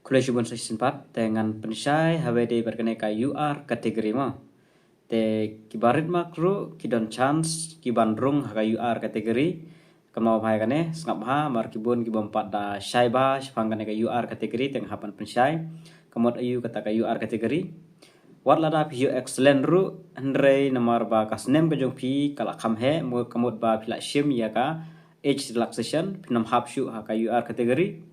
Kulesubun season 4 dengan pensai HWD berkeneka UR kategori ma. Te kibarit makro kidon chance kibandrung haka UR kategori kemau bhai kane sngap ha mar kibun kibom pat da shai ba shpang kaneka UR kategori teng hapan pensai kemot ayu kata ka UR kategori wat lada pio excellent ru andre namar ba kasnem bejong pi kala khamhe mo kemot ba phila shim ya ka age relaxation pinam hapshu haka UR kategori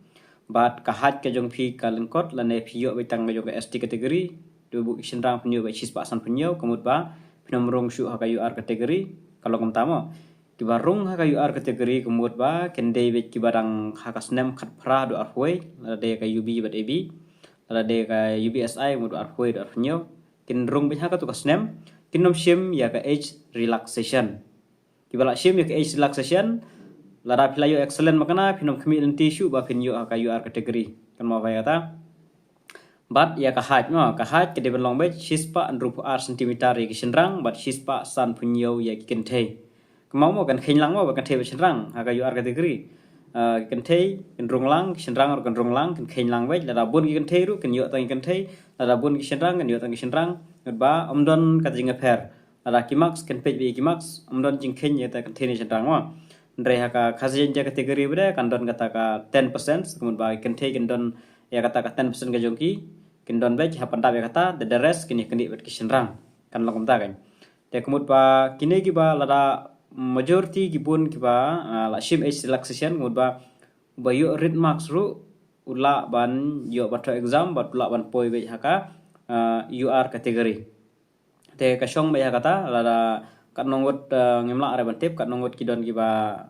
bat kahat ke jong phi kalengkot lane phio betang jong ST kategori dubu isinrang penyo ba chispa san penyo kemut ba pinomrong shu haka UR kategori kalau tamo kibarung haka UR kategori kemut ba kendai bet kibarang haka snem khat pra do arhoi de ka UB bat AB de ka UBSI mut arhoi do arhnyo kinrung bet haka tu kasnem kinom shim ya ka age relaxation kibala shim ya ka age relaxation lara pilayo excellent makana pinom kemi tissue ba pinyo haka UR kategori kan mau kata bat ya kahat no kahat ke develong bet shispa andrup r centimeter ya kisenrang bat shispa san punyo ya kente kemau mo kan khinlang mo kan the senrang haka UR kategori kente kenrung lang kisenrang or kenrung lang kan khinlang bet lara bun ki kente ru kan yo tang kente lara bun kisenrang kan yo tang kisenrang ba omdon kat jinga per lara kimax kan pej bi kimax omdon jing khen ya ta kan the ni senrang mo Ndre haka khasian ja kategori beda kandon kata ka 10% kemudian bagi kente kendon ya kata ka 10% ka jongki kendon bej hapan ta kata the rest kini kendi bet kisenrang kan lokom ta kan te kemudian ba kini ki ba lada majority ki bun ki ba la shim age relaxation kemudian ba yo read marks ru ula ban yo bato exam bat ula ban poi bej haka UR kategori te kasyong ba kata lada kat nongot ngemla are bantip kat nongot kidon giba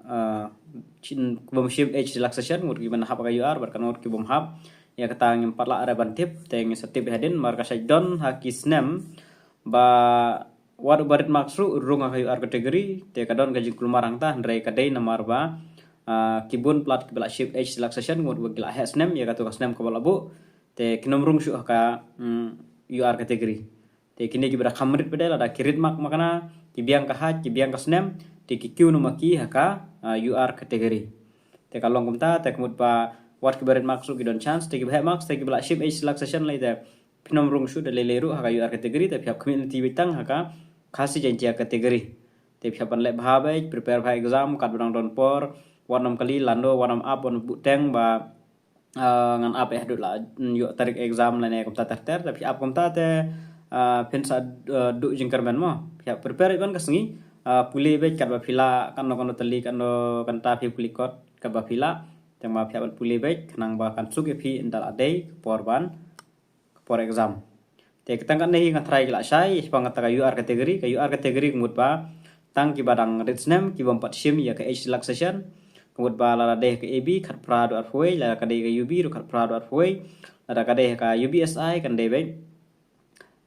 chin bom ship age relaxation ngut giban hap ka UR bar kan ngot ki bom hap ya kata ngem patla are bantip teng setip hadin mar ka don hakisnem ba war barit maksru rung ka UR kategori te kadon gaji kulmarang ta ndrai kadai namar ba kibun plat kibala ship age relaxation ngut bagila hasnem ya katu kasnem ko balabu te kinom rung shu ka UR kategori te kini gibra khamrit bedela da kirit mak makana kibiang kahat kibiang kasnem te kikiu no maki haka UR kategori te kalong kumta te kemut pa wat kibaret maksu kidon chance te kibha max te kibla ship age relaxation lai te pinom rung shu de leleru haka UR kategori te phiap community bitang haka khasi janjia kategori te phiapan le bhabai prepare bha exam kat budang don por wanam kali lando wanam up wan buteng ba ngan up dut la yo tarik exam lane kumta ter te phiap kumta te pensa du jingkarmen mo ya prepare kan kasengi puli be kat ba phila kan no tali kan no kan ta phi puli kot ka ba phila tang ma phia puli be kanang ba kan suk phi indal adei porban por exam te ketang kan nei ngatrai la sai pang ta UR kategori ka UR kategori kemut ba tang ki badang ritsnem ki bom pat shim ya ka age relaxation kemut ba la deh ke AB khat prado arfoi la ka dei ka UB ru khat prado arfoi la ka deh ka UBSI kan dei be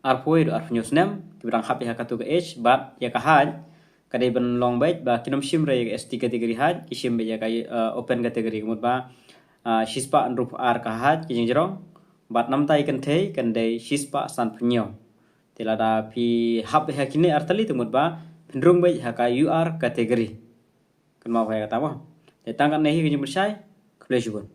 arpoi do arp newsnem kibrang hap ya katu ke h bat ya kahan kadai ben long bait ba kinom shim re ST kategori had kishim be ya kai open kategori kemut ba shispa andrup r kahat kijing jerong bat nam tai kan thei kan dei shispa san phnyo tilada pi hap ya kini artali temut ba pendrung be ya kai UR kategori kan mau ya kata mo te tangkan nehi kijing bersai klejubun